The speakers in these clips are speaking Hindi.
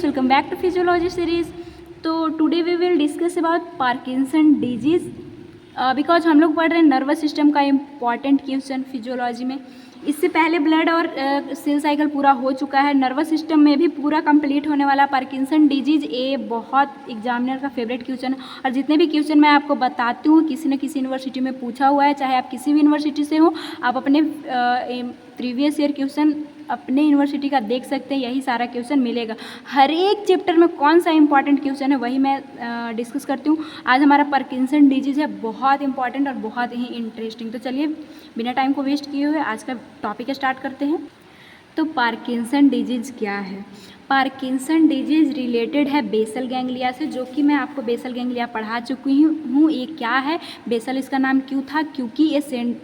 Welcome back to physiology series. तो today we will discuss about Parkinson disease because हम लोग पढ़ रहे हैं नर्वस सिस्टम का इम्पॉर्टेंट क्वेश्चन फिजियोलॉजी में। इससे पहले ब्लड और सेल साइकिल पूरा हो चुका है, नर्वस सिस्टम में भी पूरा कंप्लीट होने वाला पार्किंसन डिजीज़। ये बहुत एग्जामिनर का फेवरेट क्वेश्चन है और जितने भी क्वेश्चन मैं आपको बताती हूँ किसी न किसी यूनिवर्सिटी में पूछा हुआ है, चाहे आप किसी भी यूनिवर्सिटी से हो, आप अपने प्रीवियस ईयर क्वेश्चन अपने यूनिवर्सिटी का देख सकते हैं, यही सारा क्वेश्चन मिलेगा। हर एक चैप्टर में कौन सा इंपॉर्टेंट क्वेश्चन है वही मैं डिस्कस करती हूँ। आज हमारा पार्किंसन डिजीज़ है, बहुत इंपॉर्टेंट और बहुत ही इंटरेस्टिंग। तो चलिए बिना टाइम को वेस्ट किए हुए आज का टॉपिक स्टार्ट करते हैं। तो पार्किंसन डिजीज़ क्या है? पार्किंसन डिजीज़ रिलेटेड है बेसल गैंग्लिया से, जो कि मैं आपको बेसल गैंग्लिया पढ़ा चुकी हूँ। ये क्या है, बेसल इसका नाम क्यों था? क्योंकि ये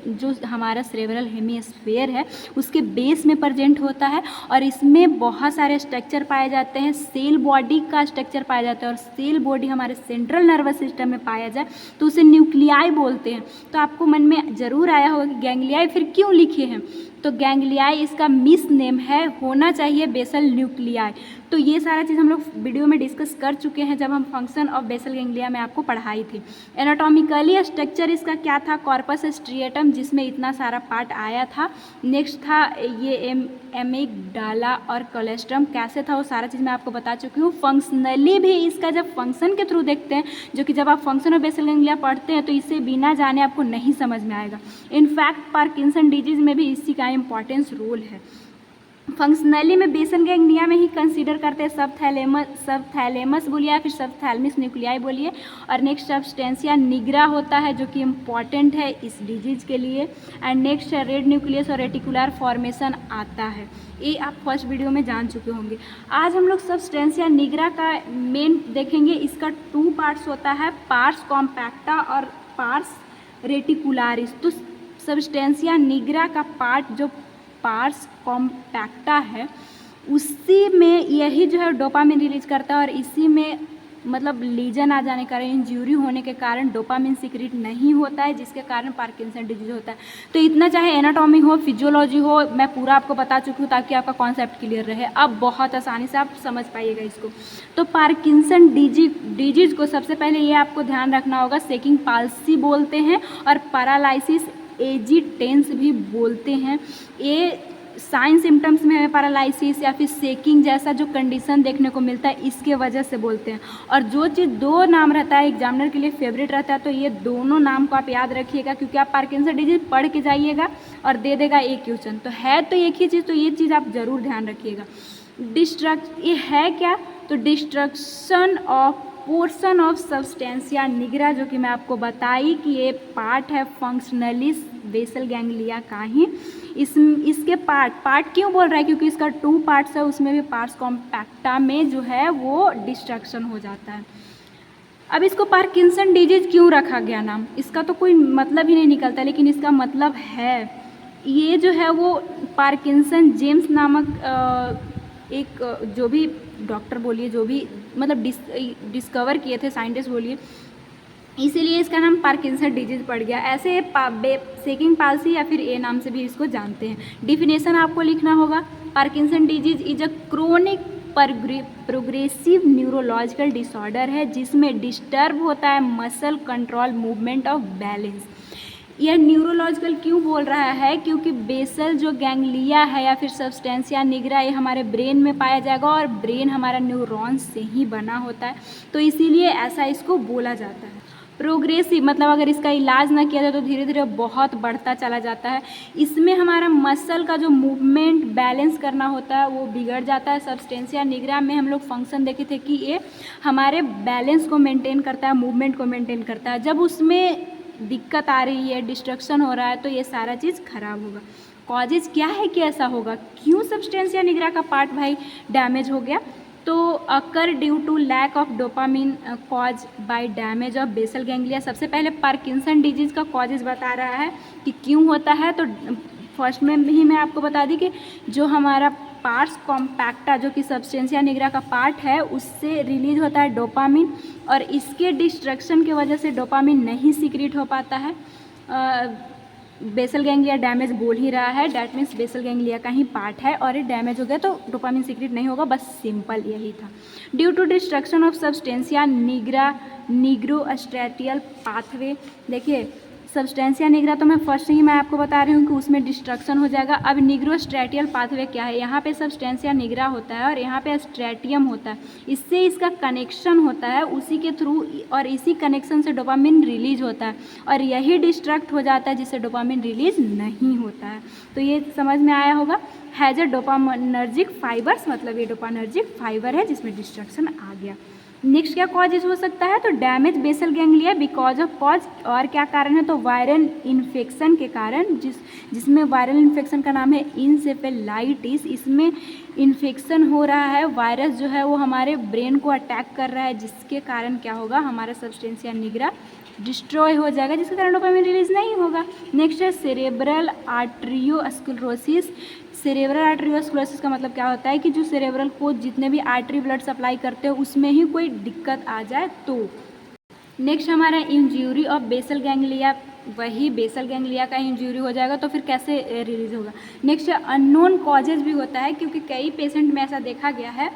जो हमारा सेरेब्रल हेमिस्फीयर है उसके बेस में प्रेजेंट होता है और इसमें बहुत सारे स्ट्रक्चर पाए जाते हैं। सेल बॉडी का स्ट्रक्चर पाया जाता है और सेल बॉडी हमारे सेंट्रल नर्वस सिस्टम में पाया जाए तो उसे न्यूक्लियाई बोलते हैं। तो आपको मन में ज़रूर आया होगा कि गैंग्लियाई फिर क्यों लिखे हैं? तो गैंग्लियाई इसका मिस नेम है, होना चाहिए बेसल न्यूक्लियाई। तो ये सारा चीज़ हम लोग वीडियो में डिस्कस कर चुके हैं जब हम फंक्शन ऑफ बेसल गैंग्लिया में आपको पढ़ाई थी। एनाटॉमिकली स्ट्रक्चर इसका क्या था? कॉर्पस स्ट्रिएटम, जिसमें इतना सारा पार्ट आया था। नेक्स्ट था ये एमिगडाला और कोलेस्ट्रम, कैसे था वो सारा चीज़ मैं आपको बता चुकी हूँ। फंक्शनली भी इसका जब फंक्शन के थ्रू देखते हैं, जो कि जब आप फंक्शन ऑफ बेसल गैंग्लिया पढ़ते हैं तो इसे बिना जाने आपको नहीं समझ में आएगा। इनफैक्ट पार्किंसन डिजीज़ में भी इसी का इम्पॉर्टेंस रोल है। फंक्शनली में बेसल गैंग्लिया में ही कंसीडर करते हैं सब थैलेमस बोलिए या फिर सब थैलमिस न्यूक्लियाई बोलिए। और नेक्स्ट सब्सटेंसिया निग्रा होता है जो कि इम्पॉर्टेंट है इस डिजीज़ के लिए। एंड नेक्स्ट है रेड न्यूक्लियस और रेटिकुलर फॉर्मेशन आता है, ये आप फर्स्ट वीडियो में जान चुके होंगे। आज हम लोग सब्सटेंसिया निग्रा का मेन देखेंगे। इसका 2 पार्ट्स होता है, पार्स कॉम्पैक्टा और पार्स रेटिकुलारिस। तो सब्सटेंसिया निग्रा का पार्ट जो पार्स कॉम्पैक्टा है उसी में यही जो है डोपामिन रिलीज करता है और इसी में मतलब लीजन आ जाने के कारण, इंजरी होने के कारण डोपामिन सीक्रेट नहीं होता है, जिसके कारण पार्किंसन डिजीज होता है। तो इतना चाहे एनाटॉमी हो, फिजियोलॉजी हो, मैं पूरा आपको बता चुकी हूँ ताकि आपका कॉन्सेप्ट क्लियर रहे। अब बहुत आसानी से आप समझ पाइएगा इसको। तो पार्किंसन डिजीज को सबसे पहले ये आपको ध्यान रखना होगा, शेकिंग पाल्सी बोलते हैं और पैरालिसिस एजिटेंस भी बोलते हैं। ये साइन सिम्टम्स में है पैरालिसिस या फिर शेकिंग जैसा जो कंडीशन देखने को मिलता है, इसके वजह से बोलते हैं। और जो चीज़ 2 नाम रहता है एग्जामिनर के लिए फेवरेट रहता है, तो ये दोनों नाम को आप याद रखिएगा क्योंकि आप पार्किंसन डिजीज पढ़ के जाइएगा और दे देगा एक क्वेश्चन। तो है तो एक ही चीज़, तो ये चीज़ आप ज़रूर ध्यान रखिएगा। ये है क्या? तो destruction of portion of substantia nigra, जो कि मैं आपको बताई कि ये पार्ट है फंक्शनली बेसल गैंग्लिया का ही। इसके पार्ट क्यों बोल रहा है? क्योंकि इसका 2 पार्ट्स है, उसमें भी पार्स कॉम्पैक्टा में जो है वो डिस्ट्रक्शन हो जाता है। अब इसको पार्किंसन डिजीज क्यों रखा गया नाम? इसका तो कोई मतलब ही नहीं निकलता, लेकिन इसका मतलब है ये जो है वो पार्किंसन जेम्स नामक एक जो भी डॉक्टर बोलिए, जो भी मतलब डिस्कवर किए थे साइंटिस्ट बोलिए, इसीलिए इसका नाम पार्किंसन डिजीज पड़ गया। ऐसे शेकिंग पाल्सी या फिर ए नाम से भी इसको जानते हैं। डिफिनेशन आपको लिखना होगा, Parkinson disease is a chronic progressive neurological disorder है जिसमें डिस्टर्ब होता है muscle control, movement of balance. यह न्यूरोलॉजिकल क्यों बोल रहा है? क्योंकि बेसल जो गैंग्लिया है या फिर सब्सटेंसिया निग्रा ये हमारे ब्रेन में पाया जाएगा और ब्रेन हमारा न्यूरॉन्स से ही बना होता है, तो इसीलिए ऐसा इसको बोला जाता है। प्रोग्रेसिव मतलब अगर इसका इलाज ना किया जाए तो धीरे धीरे बहुत बढ़ता चला जाता है। इसमें हमारा मसल का जो मूवमेंट बैलेंस करना होता है वो बिगड़ जाता है। सब्सटेंसिया निग्रा में हम लोग फंक्शन देखे थे कि ये हमारे बैलेंस को मेंटेन करता है, मूवमेंट को मेंटेन करता है। जब उसमें दिक्कत आ रही है, डिस्ट्रक्शन हो रहा है, तो ये सारा चीज़ खराब होगा। कॉजेज क्या है कि ऐसा होगा? क्यों सब्सटेंसिया निग्रा का पार्ट भाई डैमेज हो गया? तो occur due to lack of dopamine cause by damage of basal ganglia. सबसे पहले पार्किंसन डिजीज़ का कॉजेज बता रहा है कि क्यों होता है। तो फर्स्ट में ही मैं आपको बता दी कि जो हमारा पार्स कॉम्पैक्टा जो कि सब्सटेंसिया निग्रा का पार्ट है उससे रिलीज होता है डोपामिन और इसके डिस्ट्रक्शन की वजह से डोपामिन नहीं सीक्रेट हो पाता है। बेसल गैंग्लिया डैमेज बोल ही रहा है, डैट मीन्स बेसल गैंग्लिया का ही पार्ट है और ये डैमेज हो गया तो डोपामिन सीक्रेट नहीं होगा, बस सिंपल यही था। Due to destruction of substantia nigra nigrostriatal pathway, देखिए सब्सटेंसिया निग्रा तो मैं फर्स्ट ही मैं आपको बता रही हूँ कि उसमें डिस्ट्रक्शन हो जाएगा। अब निग्रोस्ट्रेटियल पाथवे क्या है, यहाँ पे सब्सटेंसिया निग्रा होता है और यहाँ पे स्ट्रेटियम होता है, इससे इसका कनेक्शन होता है, उसी के थ्रू और इसी कनेक्शन से डोपामिन रिलीज होता है और यही डिस्ट्रक्ट हो जाता है जिससे डोपामिन रिलीज नहीं होता है। तो ये समझ में आया होगा। हैज अ डोपामिनर्जिक फाइबर्स, मतलब ये डोपामिनर्जिक फाइबर है जिसमें डिस्ट्रक्शन आ गया। नेक्स्ट क्या कॉजेज हो सकता है, तो damage basal ganglia because of cause, और क्या कारण है, तो वायरल इन्फेक्शन के कारण, जिसमें वायरल इन्फेक्शन का नाम है इंसेफेलाइटिस, इसमें इन्फेक्शन हो रहा है, वायरस जो है वो हमारे ब्रेन को अटैक कर रहा है, जिसके कारण क्या होगा, हमारा सब्सटेंसिया निग्रा डिस्ट्रॉय हो जाएगा, जिसके कारण डोपामिन रिलीज नहीं होगा। नेक्स्ट है सेरेब्रल आर्टरियोस्क्लेरोसिस। सेरेब्रल आर्टरियोस्क्लेरोसिस का मतलब क्या होता है कि जो सेरेब्रल को जितने भी आर्टरी ब्लड सप्लाई करते हैं उसमें ही कोई दिक्कत आ जाए तो। नेक्स्ट हमारा इंज्यूरी ऑफ बेसल गैंग्लिया, वही बेसल गैंग्लिया का इंज्यूरी हो जाएगा तो फिर कैसे रिलीज होगा। नेक्स्ट अननोन कॉजेज भी होता है, क्योंकि कई पेशेंट में ऐसा देखा गया है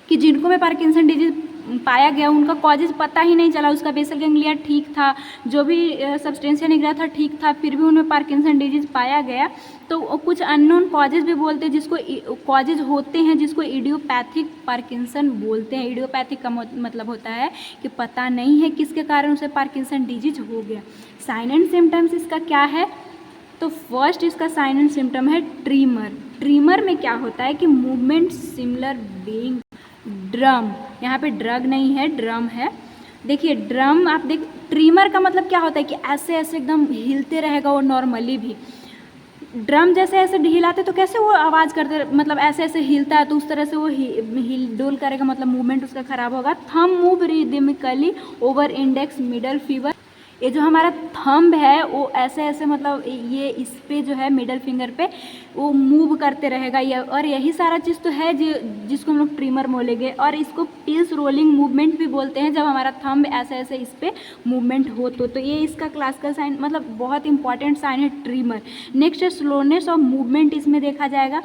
कि जिनको में पार्किंसन डिजीज पाया गया उनका कॉजेज पता ही नहीं चला, उसका बेसल गैंग्लिया ठीक था, जो भी सब्सटेंसिया निग्रा था ठीक था, फिर भी उनमें पार्किंसन डिजीज पाया गया। तो कुछ अननोन कॉजेज भी बोलते हैं, जिसको कॉजेज होते हैं जिसको इडियोपैथिक पार्किंसन बोलते हैं। इडियोपैथिक का मतलब होता है कि पता नहीं है किसके कारण उसे पार्किंसन डिजीज हो गया। साइन एंड सिम्टम्स इसका क्या है, तो फर्स्ट इसका साइन एंड सिम्टम है ट्रीमर। ट्रीमर में क्या होता है कि मूवमेंट सिमिलर बीइंग ड्रम, यहाँ पे ड्रग नहीं है ड्रम है। देखिए ड्रम आप देख, ट्रीमर का मतलब क्या होता है कि ऐसे ऐसे एकदम हिलते रहेगा वो नॉर्मली भी, ड्रम जैसे ऐसे हिलाते तो कैसे वो आवाज़ करते, मतलब ऐसे ऐसे हिलता है तो उस तरह से वो हिल डोल करेगा, मतलब मूवमेंट उसका खराब होगा। Thumb move rhythmically over index middle finger, ये जो हमारा थंब है वो ऐसे ऐसे मतलब ये इस पे जो है मिडल फिंगर पे वो मूव करते रहेगा ये, और यही सारा चीज़ तो है जिसको हम लोग ट्रिमर बोलेंगे। और इसको पिल्स रोलिंग मूवमेंट भी बोलते हैं, जब हमारा थंब ऐसे ऐसे इस पे मूवमेंट हो तो ये इसका क्लासिकल साइन, मतलब बहुत इंपॉर्टेंट साइन है ट्रिमर। नेक्स्ट है स्लोनेस ऑफ मूवमेंट, इसमें देखा जाएगा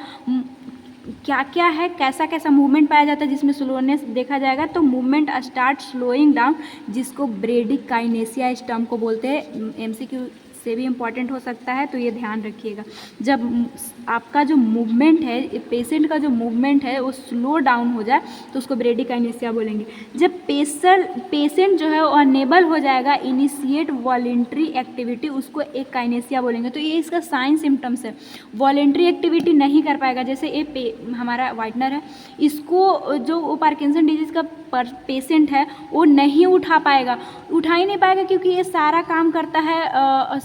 क्या क्या है, कैसा कैसा मूवमेंट पाया जाता है जिसमें स्लोनेस देखा जाएगा। तो मूवमेंट स्टार्ट स्लोइंग डाउन, जिसको ब्रेडिकाइनेसिया इस टर्म को बोलते हैं, एमसीक्यू से भी इम्पॉर्टेंट हो सकता है, तो ये ध्यान रखिएगा। जब आपका जो मूवमेंट है, पेशेंट का जो मूवमेंट है वो स्लो डाउन हो जाए तो उसको ब्रेडिकाइनेसिया बोलेंगे। जब पेशेंट जो है वो अनेबल हो जाएगा इनिशिएट वॉलेंट्री एक्टिविटी, उसको एक काइनेसिया बोलेंगे। तो ये इसका साइन सिम्टम्स है, वॉलेंट्री एक्टिविटी नहीं कर पाएगा। जैसे ये हमारा वाइटनर है, इसको जो पार्किंसन डिजीज़ का पेशेंट है वो नहीं उठा ही नहीं पाएगा, क्योंकि ये सारा काम करता है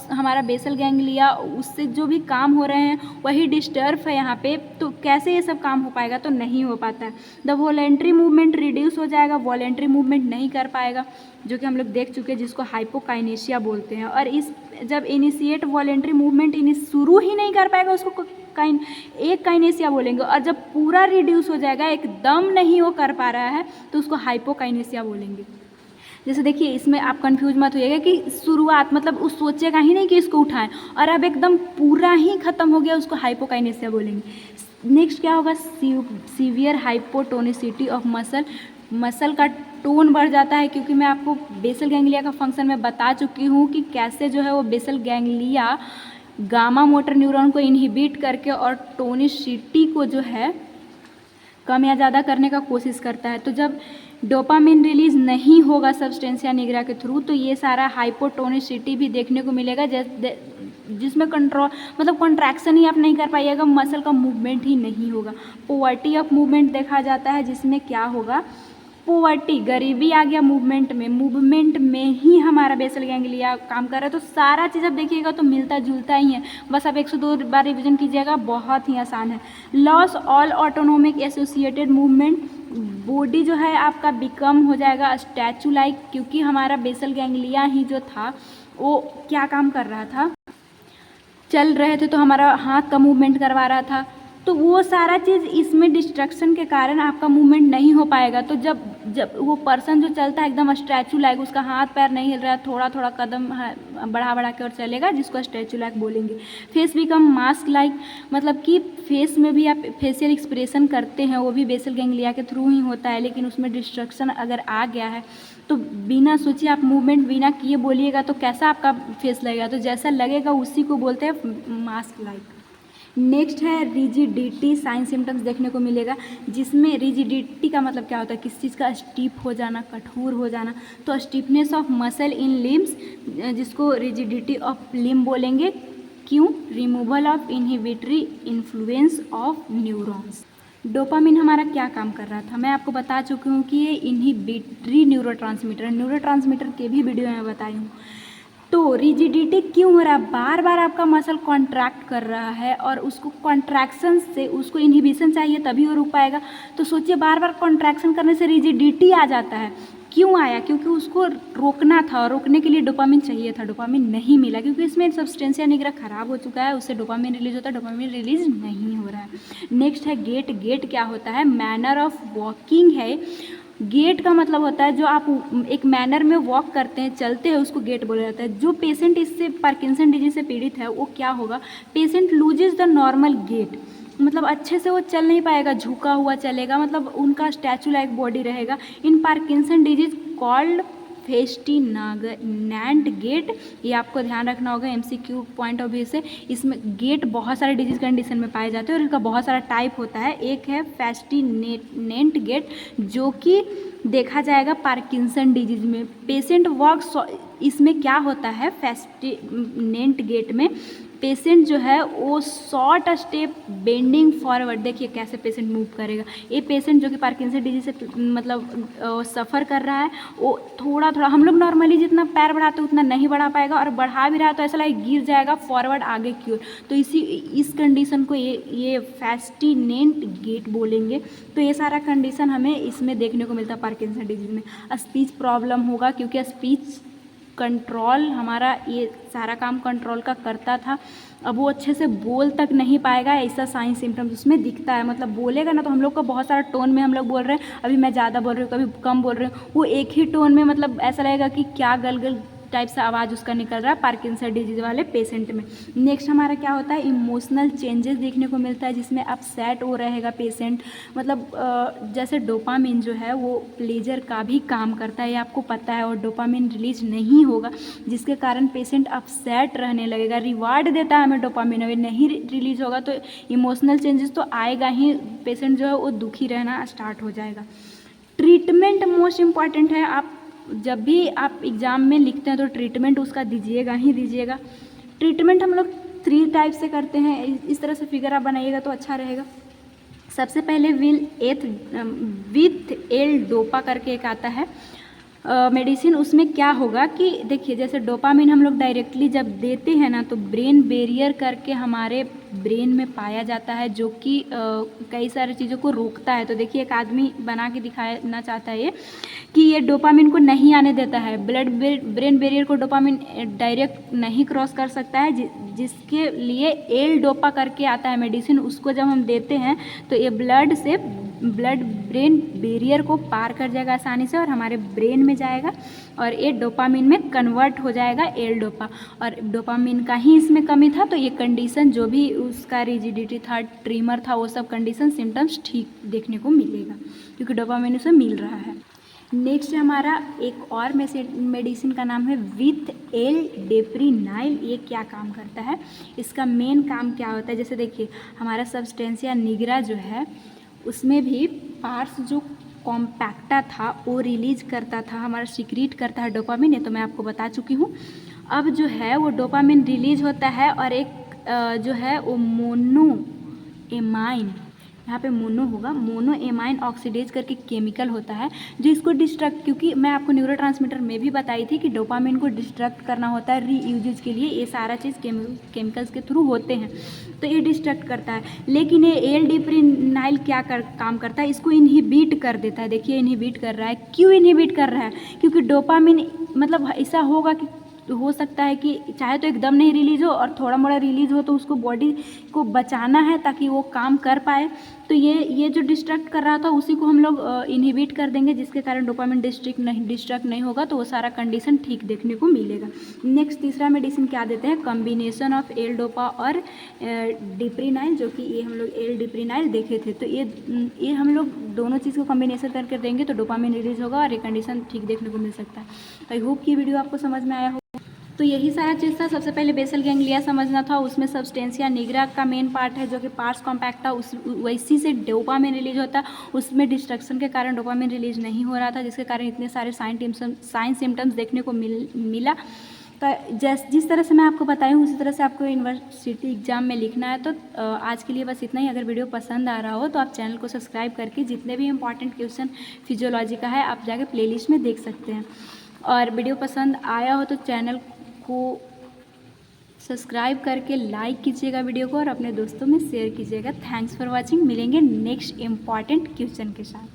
हमारा बेसल गैंग्लिया, उससे जो भी काम हो रहे हैं वही डिस्टर्ब है यहाँ पे, तो कैसे ये सब काम हो पाएगा, तो नहीं हो पाता है। द वॉलेंट्री मूवमेंट रिड्यूस हो जाएगा, वॉलेंट्री मूवमेंट नहीं कर पाएगा, जो कि हम लोग देख चुके हैं, जिसको हाइपोकाइनेशिया बोलते हैं। और इस जब इनिशिएट वॉलेंट्री मूवमेंट शुरू ही नहीं कर पाएगा उसको एक काइनेसिया बोलेंगे। और जब पूरा रिड्यूस हो जाएगा, एकदम नहीं वो कर पा रहा है, तो उसको हाइपोकाइनेसिया बोलेंगे। जैसे देखिए इसमें आप कंफ्यूज मत होइएगा कि शुरुआत मतलब उस सोचेगा ही नहीं कि इसको उठाएं, और अब एकदम पूरा ही खत्म हो गया, उसको हाइपोकाइनेसिया बोलेंगे। नेक्स्ट क्या होगा, सीवियर हाइपोटोनिसिटी ऑफ मसल का टोन बढ़ जाता है, क्योंकि मैं आपको बेसल गैंग्लिया का फंक्शन में बता चुकी हूँ कि कैसे जो है वो basal ganglia gamma motor neuron को इनहिबिट करके और टोनिसिटी को जो है कम या ज़्यादा करने का कोशिश करता है। तो जब डोपामिन रिलीज नहीं होगा सब्सटेंसिया निग्रा के थ्रू, तो ये सारा हाइपोटोनिसिटी भी देखने को मिलेगा, जिसमें कंट्रोल मतलब कॉन्ट्रैक्शन ही आप नहीं कर पाइएगा, मसल का मूवमेंट ही नहीं होगा। पोवर्टी ऑफ मूवमेंट देखा जाता है, जिसमें क्या होगा, पोवर्टी गरीबी आ गया मूवमेंट में ही हमारा बेसल गैंग्लिया काम कर रहा है। तो सारा चीज़ आप देखिएगा तो मिलता जुलता ही है, बस आप 102 बार रिविजन कीजिएगा, बहुत ही आसान है। Loss all autonomic associated movement, body जो है आपका बिकम हो जाएगा स्टैचू लाइक, क्योंकि हमारा बेसल गैंग्लिया ही जो था वो क्या काम कर रहा था, चल रहे थे तो हमारा हाथ का मूवमेंट करवा रहा था, तो वो सारा चीज़ इसमें डिस्ट्रक्शन के कारण आपका मूवमेंट नहीं हो पाएगा। तो जब वो पर्सन जो चलता है एकदम स्टैचू लाइक, उसका हाथ पैर नहीं हिल रहा है, थोड़ा थोड़ा कदम बढ़ा के और चलेगा, जिसको स्टैचू लाइक बोलेंगे। फेस बिकम मास्क लाइक, मतलब कि फेस में भी आप फेशियल एक्सप्रेशन करते हैं, वो भी बेसल गैंग्लिया के थ्रू ही होता है, लेकिन उसमें डिस्ट्रक्शन अगर आ गया है तो बिना सोचे आप मूवमेंट बिना किए बोलिएगा तो कैसा आपका फेस लगेगा, तो जैसा लगेगा उसी को बोलते हैं मास्क लाइक। नेक्स्ट है रिजिडिटी, साइन सिम्टम्स देखने को मिलेगा, जिसमें रिजिडिटी का मतलब क्या होता है, किस चीज़ का स्टीप हो जाना, कठोर हो जाना। तो stiffness of muscle in limbs, जिसको रिजिडिटी ऑफ लिम्ब बोलेंगे। क्यों? Removal of inhibitory influence of neurons. Dopamine हमारा क्या काम कर रहा था, मैं आपको बता चुकी हूँ कि ये इनहिबिटरी न्यूरोट्रांसमीटर के भी वीडियो में बताई हूँ। तो रिजिडिटी क्यों हो रहा है, बार बार आपका मसल कॉन्ट्रैक्ट कर रहा है और उसको कॉन्ट्रैक्शन से उसको इनहिबिशन चाहिए तभी वो रुक पाएगा। तो सोचिए बार बार कॉन्ट्रैक्शन करने से रिजिडिटी आ जाता है। क्यों आया? क्योंकि उसको रोकना था और रोकने के लिए डोपामिन चाहिए था, डोपामिन नहीं मिला क्योंकि इसमें सब्सटेंसिया निग्रा खराब हो चुका है, उससे डोपामिन रिलीज होता है, डोपामिन रिलीज नहीं हो रहा है। नेक्स्ट है गेट। गेट क्या होता है? मैनर ऑफ वॉकिंग है। गेट का मतलब होता है जो आप एक मैनर में वॉक करते हैं, चलते हैं, उसको गेट बोला जाता है। जो पेशेंट इससे पार्किंसन डिजीज से पीड़ित है वो क्या होगा, patient loses the normal gait, मतलब अच्छे से वो चल नहीं पाएगा, झुका हुआ चलेगा, मतलब उनका स्टैचू लाइक बॉडी रहेगा। इन पार्किंसन डिजीज कॉल्ड फेस्टिनागनैंड गेट, ये आपको ध्यान रखना होगा एमसीक्यू पॉइंट ऑफ व्यू से। इसमें गेट बहुत सारे डिजीज कंडीशन में पाए जाते हैं और इनका बहुत सारा टाइप होता है। एक है फेस्टिनेंट गेट, जो कि देखा जाएगा पार्किंसन डिजीज में। पेशेंट वॉक, इसमें क्या होता है फेस्टिनेंट गेट में, पेशेंट जो है वो शॉर्ट स्टेप बेंडिंग फॉरवर्ड, देखिए कैसे पेशेंट मूव करेगा। ये पेशेंट जो कि पार्किंसन डिजीज से मतलब सफ़र कर रहा है, वो थोड़ा थोड़ा, हम लोग नॉर्मली जितना पैर बढ़ाते हैं उतना नहीं बढ़ा पाएगा, और बढ़ा भी रहा तो ऐसा लगे गिर जाएगा फॉरवर्ड आगे की ओर। तो इस कंडीशन को ये फेस्टिनेंट गेट बोलेंगे। तो ये सारा कंडीशन हमें इसमें देखने को मिलता है पार्किंसन डिजीज में। स्पीच प्रॉब्लम होगा क्योंकि स्पीच कंट्रोल, हमारा ये सारा काम कंट्रोल का करता था, अब वो अच्छे से बोल तक नहीं पाएगा, ऐसा साइन सिम्टम्स उसमें दिखता है। मतलब बोलेगा ना तो हम लोग को बहुत सारा टोन में हम लोग बोल रहे हैं, अभी मैं ज़्यादा बोल रही हूँ, कभी कम बोल रही हूँ, वो एक ही टोन में, मतलब ऐसा लगेगा कि क्या गलगल टाइप से आवाज़ उसका निकल रहा है पार्किंसन डिजीज वाले पेशेंट में। नेक्स्ट हमारा क्या होता है, इमोशनल चेंजेस देखने को मिलता है, जिसमें अपसेट हो रहेगा पेशेंट। मतलब जैसे डोपामिन जो है वो प्लेजर का भी काम करता है, ये आपको पता है, और डोपामिन रिलीज नहीं होगा जिसके कारण पेशेंट अपसेट रहने लगेगा। रिवार्ड देता है हमें डोपामिन, अगर नहीं रिलीज होगा तो इमोशनल चेंजेस तो आएगा ही, पेशेंट जो है वो दुखी रहना स्टार्ट हो जाएगा। ट्रीटमेंट मोस्ट इम्पॉर्टेंट है। आप जब भी आप एग्ज़ाम में लिखते हैं तो ट्रीटमेंट उसका दीजिएगा ही दीजिएगा। ट्रीटमेंट हम लोग 3 टाइप से करते हैं, इस तरह से फिगर आप बनाइएगा तो अच्छा रहेगा। सबसे पहले विथ एल डोपा करके एक आता है मेडिसिन। उसमें क्या होगा कि देखिए जैसे डोपामिन हम लोग डायरेक्टली जब देते हैं ना तो ब्रेन बैरियर करके हमारे ब्रेन में पाया जाता है, जो कि कई सारी चीज़ों को रोकता है। तो देखिए एक आदमी बना के दिखाना चाहता है ये कि ये डोपामिन को नहीं आने देता है, ब्रेन बैरियर को डोपामिन डायरेक्ट नहीं क्रॉस कर सकता है, जिसके लिए एल डोपा करके आता है मेडिसिन। उसको जब हम देते हैं तो ये ब्लड ब्रेन बैरियर को पार कर जाएगा आसानी से और हमारे ब्रेन में जाएगा और ये डोपामिन में कन्वर्ट हो जाएगा एल डोपा। और डोपामिन का ही इसमें कमी था तो ये कंडीशन जो भी उसका रिजिडिटी था, ट्रीमर था, वो सब कंडीशन सिम्टम्स ठीक देखने को मिलेगा क्योंकि डोपामिन उसे मिल रहा है। नेक्स्ट हमारा एक और मेडिसिन का नाम है विथ एल डेप्रीनाइल। ये क्या काम करता है, इसका मेन काम क्या होता है, जैसे देखिए हमारा सब्सटेंसिया निग्रा जो है उसमें भी पार्ट्स जो कॉम्पैक्टा था वो रिलीज करता था, हमारा सीक्रेट करता है डोपामिन, ये तो मैं आपको बता चुकी हूँ। अब जो है वो डोपामिन रिलीज होता है और एक जो है वो मोनोएमाइन, यहाँ पे मोनो होगा, मोनोएमाइन ऑक्सीडेज करके केमिकल होता है जो इसको डिस्ट्रक्ट, क्योंकि मैं आपको न्यूरोट्रांसमीटर में भी बताई थी कि डोपामिन को डिस्ट्रक्ट करना होता है रीयूजेज के लिए, ये सारा चीज़ केमिकल्स के थ्रू होते हैं तो ये डिस्ट्रक्ट करता है। लेकिन ये एल डेप्रीनाइल क्या काम करता है, इसको इनहिबिट कर देता है। देखिए इनहिबिट कर रहा है, क्यों इनहिबिट कर रहा है, क्योंकि डोपामिन मतलब ऐसा होगा कि तो हो सकता है कि चाहे तो एकदम नहीं रिलीज़ हो और थोड़ा मोड़ा रिलीज़ हो तो उसको बॉडी को बचाना है ताकि वो काम कर पाए। तो ये जो डिस्ट्रैक्ट कर रहा था उसी को हम लोग इनहिबिट कर देंगे, जिसके कारण डोपामिन डिस्ट्रैक्ट नहीं होगा, तो वो सारा कंडीशन ठीक देखने को मिलेगा। नेक्स्ट तीसरा मेडिसिन क्या देते हैं, कॉम्बिनेशन ऑफ एल डोपा और डिप्रीनाइल, जो कि ये हम लोग एल डिप्रीनाइल देखे थे। तो ये हम लोग दोनों चीज़ को कॉम्बिनेशन करके देंगे तो डोपामिन रिलीज होगा और ये कंडीशन ठीक देखने को मिल सकता है। आई होप कि वीडियो आपको समझ में आया होगा। तो यही सारा चीज़ था। सबसे पहले बेसल गैंग्लिया समझना था, उसमें सब्सटेंसिया निग्रा का मेन पार्ट है जो कि पार्स कॉम्पैक्टा, उस वैसी से डोपामिन रिलीज होता है, उसमें डिस्ट्रक्शन के कारण डोपामिन रिलीज नहीं हो रहा था, जिसके कारण इतने सारे साइन सिम्टम्स देखने को मिला। जिस तरह से मैं आपको बताई हूँ उसी तरह से आपको यूनिवर्सिटी एग्जाम में लिखना है। तो आज के लिए बस इतना ही। अगर वीडियो पसंद आ रहा हो तो आप चैनल को सब्सक्राइब करके जितने भी इंपॉर्टेंट क्वेश्चन फिजियोलॉजी का है आप जाके प्लेलिस्ट में देख सकते हैं। और वीडियो पसंद आया हो तो चैनल को सब्सक्राइब करके लाइक कीजिएगा वीडियो को और अपने दोस्तों में शेयर कीजिएगा। Thanks for watching. मिलेंगे नेक्स्ट इम्पॉर्टेंट क्वेश्चन के साथ।